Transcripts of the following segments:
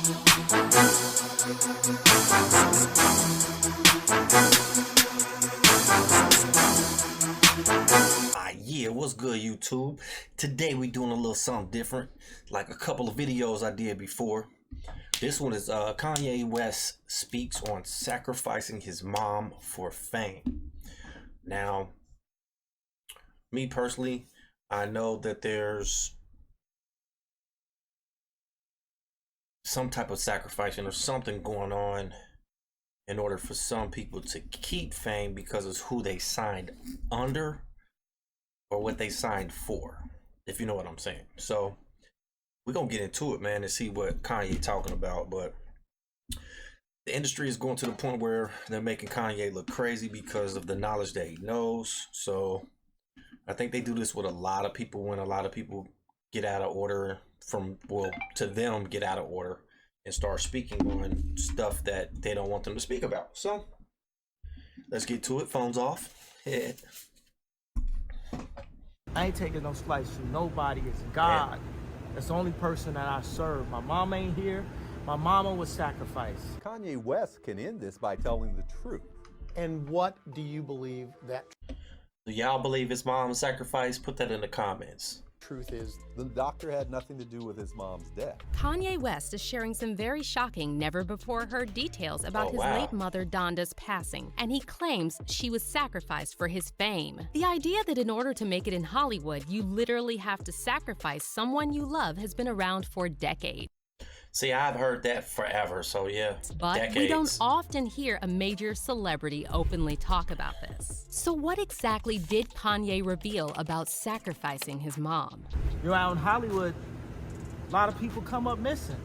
Yeah, what's good, YouTube? Today we doing a little something different, like a couple of videos I did before. This one is Kanye West speaks on sacrificing his mom for fame. Now, me personally, I know that there's some type of sacrificing or something going on in order for some people to keep fame because it's who they signed under or what they signed for, if you know what I'm saying. So we're gonna get into it, man, and see what Kanye talking about. But the industry is going to the point where they're making Kanye look crazy because of the knowledge that he knows. So I think they do this with a lot of people when a lot of people get out of order to them get out of order and start speaking on stuff that they don't want them to speak about. So let's get to it. Phones off. I ain't taking no slice from nobody. It's God. That's the only person that I serve. My mom ain't here. My mama was sacrificed. Kanye West can end this by telling the truth. And what do you believe that Do y'all believe his mom sacrificed? Put that in the comments. truth is? The doctor had nothing to do with his mom's death. Kanye West is sharing some very shocking, never-before-heard details about his late mother Donda's passing, and he claims she was sacrificed for his fame. The idea that in order to make it in Hollywood, you literally have to sacrifice someone you love has been around for decades. See, I've heard that forever, so yeah, But decades. we don't often hear a major celebrity openly talk about this. So what exactly did Kanye reveal about sacrificing his mom? You're out in Hollywood, a lot of people come up missing.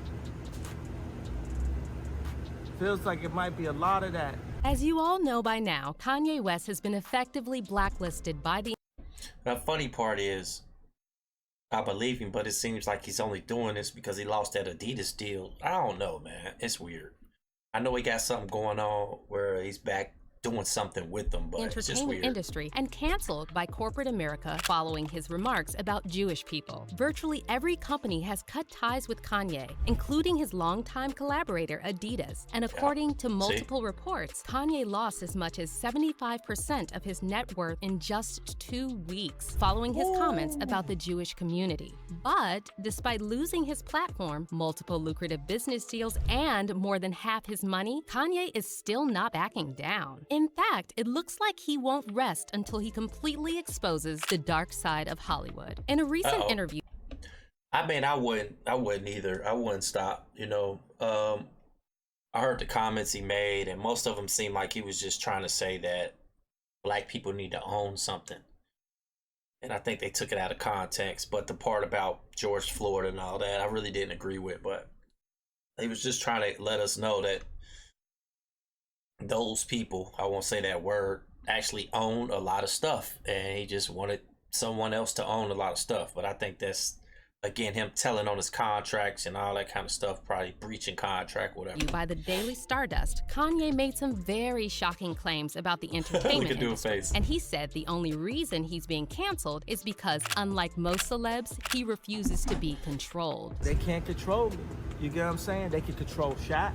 Feels like it might be a lot of that. As you all know by now, Kanye West has been effectively blacklisted by the The funny part is, I believe him, but it seems like he's only doing this because he lost that Adidas deal. I don't know, man. It's weird. I know he got something going on where he's back doing something with them, but it's just entertainment weird. industry and canceled by corporate America following his remarks about Jewish people. Virtually every company has cut ties with Kanye, including his longtime collaborator Adidas. And according to multiple reports, Kanye lost as much as 75% of his net worth in just 2 weeks following his comments about the Jewish community. But despite losing his platform, multiple lucrative business deals, and more than half his money, Kanye is still not backing down. In fact, it looks like he won't rest until he completely exposes the dark side of Hollywood. In a recent interview, I mean, I wouldn't either. I wouldn't stop, you know. I heard the comments he made, and most of them seemed like he was just trying to say that black people need to own something. And I think they took it out of context. But the part about George Floyd and all that, I really didn't agree with. But he was just trying to let us know that those people, I won't say that word, actually own a lot of stuff, and he just wanted someone else to own a lot of stuff. But I think that's, again, him telling on his contracts and all that kind of stuff, probably breaching contract, whatever. by the Daily Stardust, Kanye made some very shocking claims about the entertainment industry. And he said the only reason he's being canceled is because, unlike most celebs, he refuses to be controlled. They can't control me. You get what I'm saying? They can control Shaq.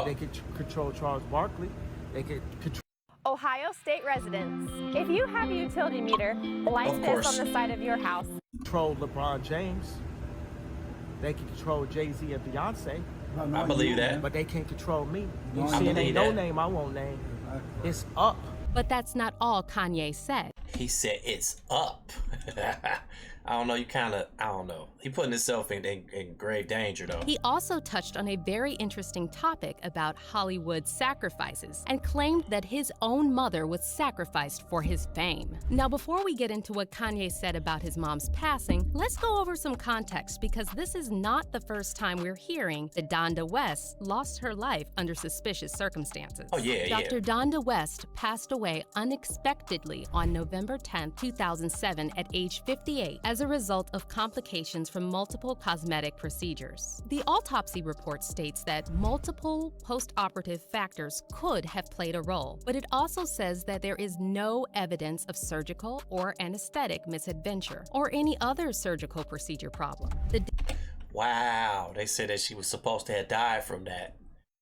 They could control Charles Barkley. They could control Ohio State residents, if you have a utility meter like this on the side of your house, LeBron James. They can control Jay-Z and Beyonce. I believe that. But they can't control me. You I see, it believe ain't no that. name I won't name. It's up. But that's not all Kanye said. He said it's up. I don't know, I don't know. He putting himself in grave danger, though. He also touched on a very interesting topic about Hollywood sacrifices and claimed that his own mother was sacrificed for his fame. Now, before we get into what Kanye said about his mom's passing, let's go over some context because this is not the first time we're hearing that Donda West lost her life under suspicious circumstances. Oh, yeah, Dr. Donda West passed away unexpectedly on November 10, 2007 at age 58 as a result of complications from multiple cosmetic procedures. The autopsy report states that multiple post-operative factors could have played a role, but it also says that there is no evidence of surgical or anesthetic misadventure or any other surgical procedure problem. Wow. They said that she was supposed to have died from that,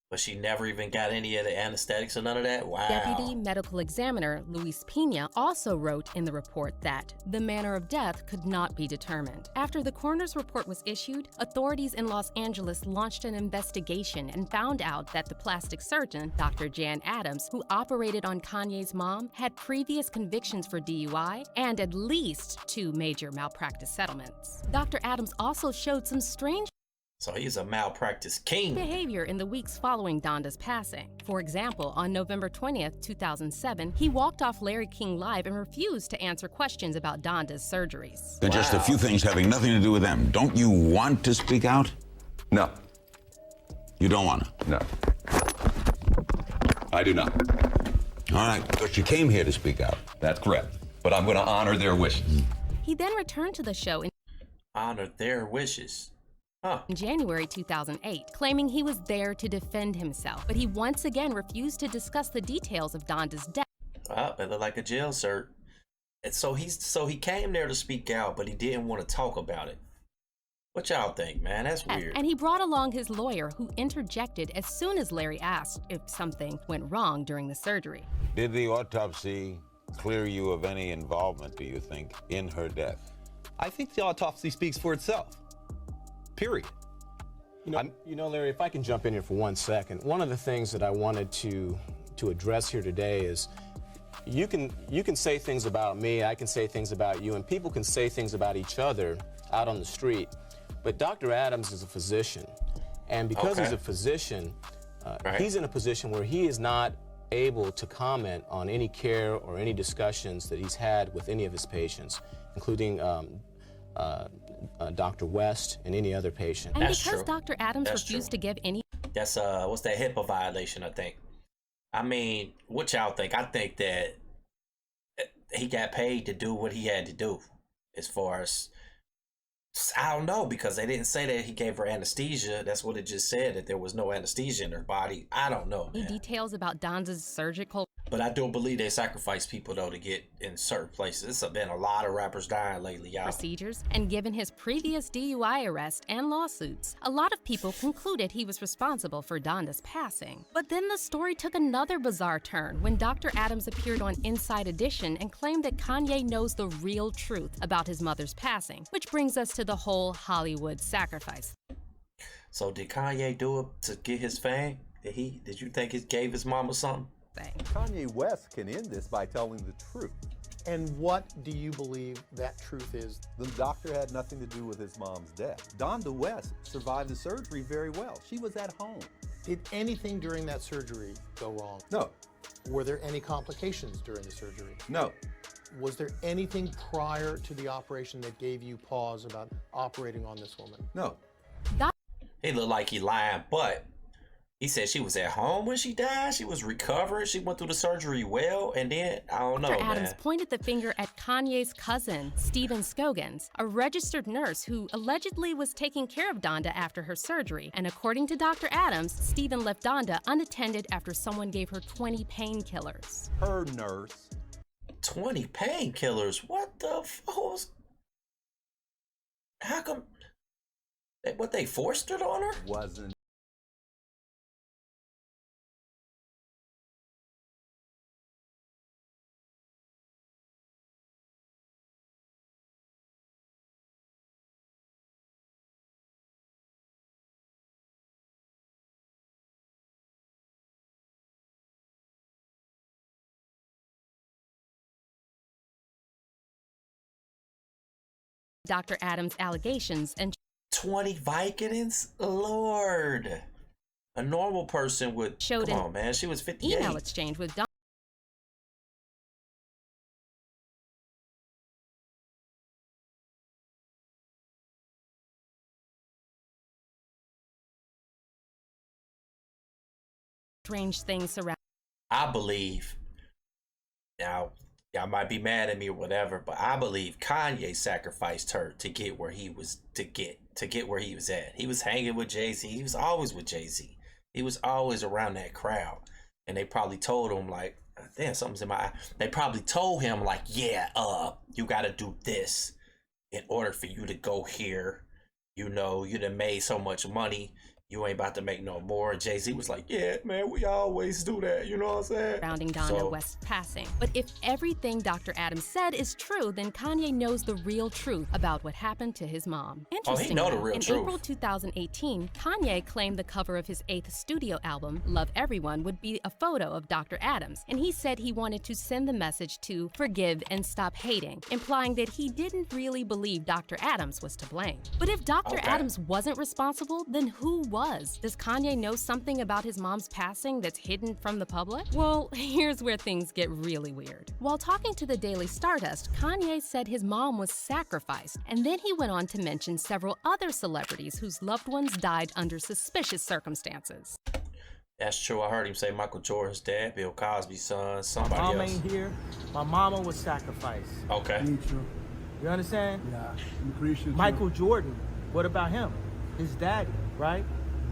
but she never even got any of the anesthetics or none of that. Wow. Deputy Medical Examiner Luis Pena also wrote in the report that the manner of death could not be determined. After the coroner's report was issued, authorities in Los Angeles launched an investigation and found out that the plastic surgeon, Dr. Jan Adams, who operated on Kanye's mom, had previous convictions for DUI and at least 2 major malpractice settlements. Dr. Adams also showed some strange So he's a malpractice king. behavior in the weeks following Donda's passing. For example, on November 20th, 2007, he walked off Larry King Live and refused to answer questions about Donda's surgeries. They're just a few things having nothing to do with them. Don't you want to speak out? No. You don't want to? No. I do not. All right, but you came here to speak out. That's correct. But I'm going to honor their wishes. He then returned to the show in Honor their wishes. Huh. January 2008, claiming he was there to defend himself, but he once again refused to discuss the details of Donda's death. It looked like a jail cert. And so he came there to speak out, but he didn't want to talk about it. What y'all think, man? That's weird. And he brought along his lawyer, who interjected as soon as Larry asked if something went wrong during the surgery. Did the autopsy clear you of any involvement, do you think, in her death? I think the autopsy speaks for itself. Period. You know, Larry, if I can jump in here for 1 second, one of the things that I wanted to address here today is you can say things about me, I can say things about you, and people can say things about each other out on the street. But Dr. Adams is a physician, and because he's a physician, he's in a position where he is not able to comment on any care or any discussions that he's had with any of his patients, including Dr. West and any other patient. And That's because true. Dr. Adams That's refused true. to give any That's what's that HIPAA violation, I think. I mean, what y'all think? I think that he got paid to do what he had to do. As far as, I don't know, because they didn't say that he gave her anesthesia. That's what it just said, that there was no anesthesia in her body. I don't know, man. details about Donda's surgical But I do believe they sacrifice people, though, to get in certain places. There's been a lot of rappers dying lately, y'all. procedures, and given his previous DUI arrest and lawsuits, a lot of people concluded he was responsible for Donda's passing. But then the story took another bizarre turn when Dr. Adams appeared on Inside Edition and claimed that Kanye knows the real truth about his mother's passing, which brings us to the whole Hollywood sacrifice So did Kanye do it to get his fame? Did you think he gave his mama something? thing. Kanye West can end this by telling the truth. And what do you believe that truth is? The doctor had nothing to do with his mom's death. Donda West survived the surgery very well. She was at home. Did anything during that surgery go wrong? No, Were there any complications during the surgery? no. Was there anything prior to the operation that gave you pause about operating on this woman? No. He looked like he lying, but he said she was at home when she died. She was recovering. She went through the surgery well, and then I don't know, Dr. Adams man. pointed the finger at Kanye's cousin, Stephen Scogans, a registered nurse who allegedly was taking care of Donda after her surgery. And according to Dr. Adams, Stephen left Donda unattended after someone gave her 20 painkillers. Her nurse. 20 painkillers. What the fuck? How come? What, they forced it on her? Wasn't. Dr. Adams' allegations and 20 Vicodins? Lord. A normal person would. Showed Come an on, man. She was 58. email exchange with Donda. Strange things surrounding. I believe. Now, y'all might be mad at me or whatever, but I believe Kanye sacrificed her to get where he was to get where he was at. He was hanging with Jay-Z. He was always with Jay-Z. He was always around that crowd. And they probably told him, like, damn, something's in my eye. They probably told him, like, yeah, you gotta do this in order for you to go here. you know, you done made so much money, you ain't about to make no more. Jay-Z was like, yeah, man, we always do that. You know what I'm saying? Surrounding Donda West's passing. But if everything Dr. Adams said is true, then Kanye knows the real truth about what happened to his mom. Interestingly, know the real in truth. April 2018, Kanye claimed the cover of his 8th studio album, Love Everyone, would be a photo of Dr. Adams, and he said he wanted to send the message to forgive and stop hating, implying that he didn't really believe Dr. Adams was to blame. But if Dr. Adams wasn't responsible, then who was? Does Kanye know something about his mom's passing that's hidden from the public? Well, here's where things get really weird. While talking to the Daily Stardust, Kanye said his mom was sacrificed, and then he went on to mention several other celebrities whose loved ones died under suspicious circumstances. That's true. I heard him say Michael Jordan's dad, Bill Cosby's son, somebody Mom else. ain't here. My mama was sacrificed. Okay. You understand? Yeah. Michael Jordan, what about him? His daddy, right?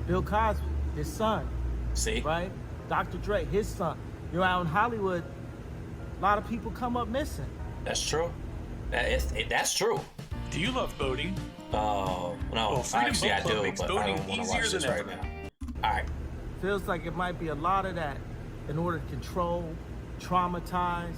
Bill Cosby, his son. See? Right? Dr. Dre, his son. You know, out in Hollywood, a lot of people come up missing. That's true. That's true. Do you love boating? No. Actually, I do, but I don't want to watch this right now. All right. Feels like it might be a lot of that in order to control, traumatize.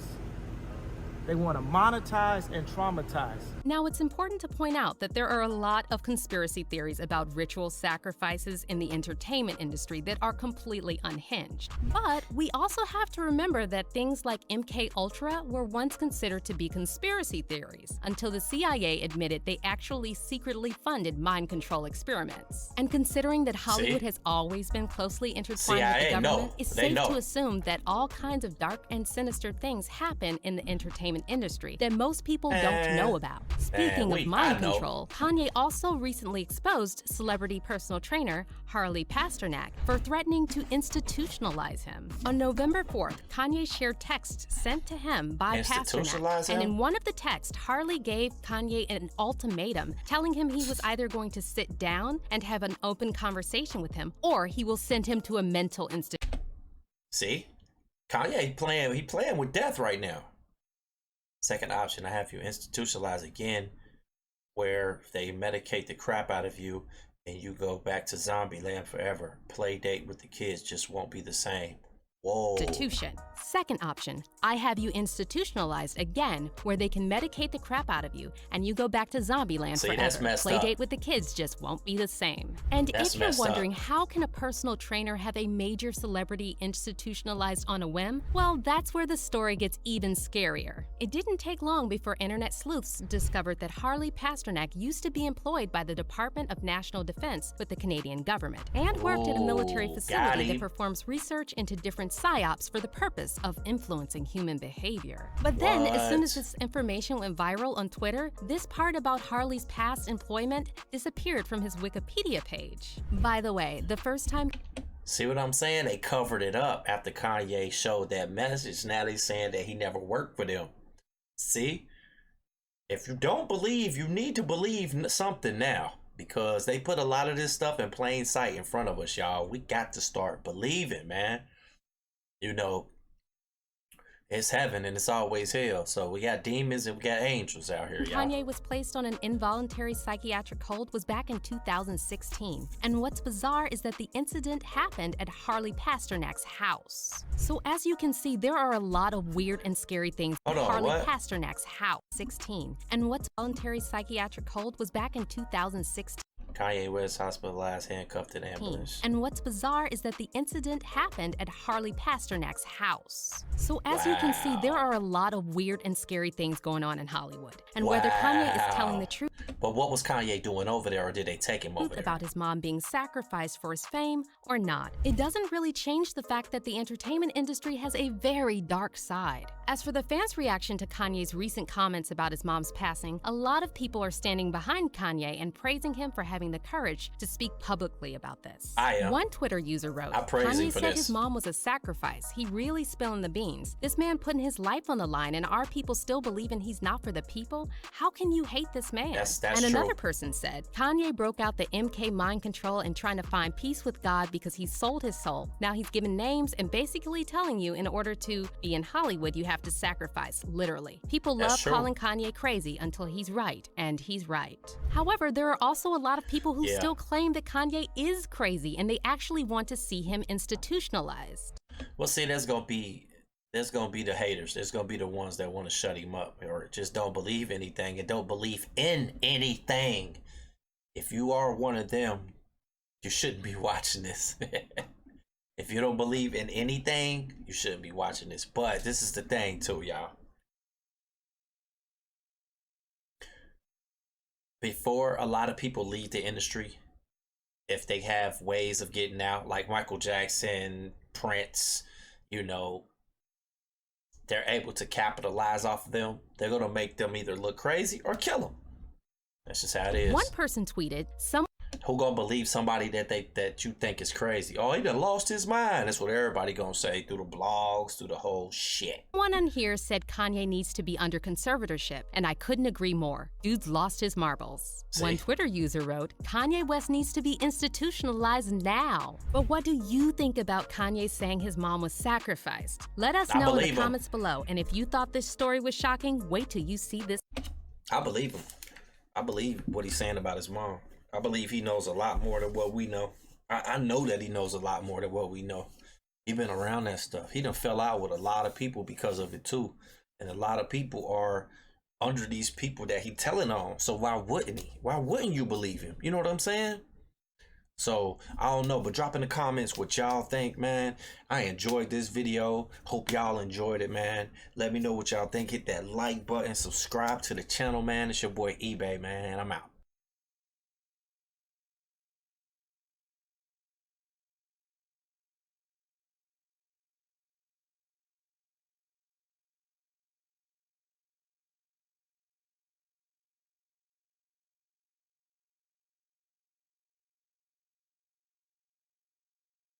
They want to monetize and traumatize. Now, it's important to point out that there are a lot of conspiracy theories about ritual sacrifices in the entertainment industry that are completely unhinged. But we also have to remember that things like MKUltra were once considered to be conspiracy theories until the CIA admitted they actually secretly funded mind control experiments. And considering that Hollywood has always been closely intertwined with the government, it's safe to assume that all kinds of dark and sinister things happen in the entertainment industry that most people don't know about. Speaking of mind control, Kanye also recently exposed celebrity personal trainer Harley Pasternak for threatening to institutionalize him. On November 4th, Kanye shared texts sent to him by Pasternak, and in one of the texts, Harley gave Kanye an ultimatum, telling him he was either going to sit down and have an open conversation with him, or he will send him to a mental institution. See? Kanye playing with death right now. Second option, I have you institutionalized again, where they medicate the crap out of you and you go back to zombie land forever. Play date with the kids just won't be the same. Whoa. Institution. Second option, I have you institutionalized again, where they can medicate the crap out of you and you go back to zombie land forever. That's messed Play up. date with the kids just won't be the same. And if you're wondering how can a personal trainer have a major celebrity institutionalized on a whim, well, that's where the story gets even scarier. It didn't take long before internet sleuths discovered that Harley Pasternak used to be employed by the Department of National Defense with the Canadian government and worked at a military facility that performs research into different psyops for the purpose of influencing human behavior. But then, as soon as this information went viral on Twitter, this part about Harley's past employment disappeared from his Wikipedia page. By the way, the first time... See what I'm saying? They covered it up after Kanye showed that message. Now they're saying that he never worked for them. See? If you don't believe, you need to believe something now. Because they put a lot of this stuff in plain sight in front of us, y'all. We got to start believing, man. You know, it's heaven and it's always hell. So we got demons and we got angels out here, y'all. Kanye was placed on an involuntary psychiatric hold was back in 2016. And what's bizarre is that the incident happened at Harley Pasternak's house. So as you can see, there are a lot of weird and scary things at Harley Pasternak's house. 16. And what's voluntary psychiatric hold was back in 2016. Kanye West hospitalized, handcuffed in ambulance. And what's bizarre is that the incident happened at Harley Pasternak's house. So as you can see, there are a lot of weird and scary things going on in Hollywood. And whether Kanye is telling the truth But what was Kanye doing over there, or did they take him over there? About his mom being sacrificed for his fame or not, it doesn't really change the fact that the entertainment industry has a very dark side. As for the fans' reaction to Kanye's recent comments about his mom's passing, a lot of people are standing behind Kanye and praising him for having the courage to speak publicly about this. I am. One Twitter user wrote, Kanye said his mom was a sacrifice. He really spilling the beans. This man putting his life on the line, and our people still believing he's not for the people? How can you hate this man? That's and true. another person said, Kanye broke out the MK mind control and trying to find peace with God because he sold his soul. Now he's giving names and basically telling you in order to be in Hollywood, you have to sacrifice, literally. People love calling Kanye crazy until he's right, and he's right. However, there are also a lot of people who still claim that Kanye is crazy and they actually want to see him institutionalized. Well, see, there's gonna be the haters. There's gonna be the ones that want to shut him up or just don't believe anything and don't believe in anything. If you are one of them, you shouldn't be watching this. If you don't believe in anything, you shouldn't be watching this. But this is the thing too, y'all. Before a lot of people leave the industry, if they have ways of getting out, like Michael Jackson, Prince, you know, they're able to capitalize off of them. They're going to make them either look crazy or kill them. That's just how it is. One person tweeted, who gonna believe somebody that you think is crazy? Oh, he done lost his mind. That's what everybody gonna say through the blogs, through the whole shit. Someone on here said Kanye needs to be under conservatorship, and I couldn't agree more. Dude's lost his marbles. See? One Twitter user wrote, Kanye West needs to be institutionalized now. But what do you think about Kanye saying his mom was sacrificed? Let us know in the comments below. And if you thought this story was shocking, wait till you see this. I believe him. I believe what he's saying about his mom. I believe he knows a lot more than what we know. I know that he knows a lot more than what we know. He been around that stuff. He done fell out with a lot of people because of it too. And a lot of people are under these people that he telling on. So why wouldn't he? Why wouldn't you believe him? You know what I'm saying? So I don't know, but drop in the comments what y'all think, man. I enjoyed this video. Hope y'all enjoyed it, man. Let me know what y'all think. Hit that like button, subscribe to the channel, man. It's your boy eBay, man. I'm out.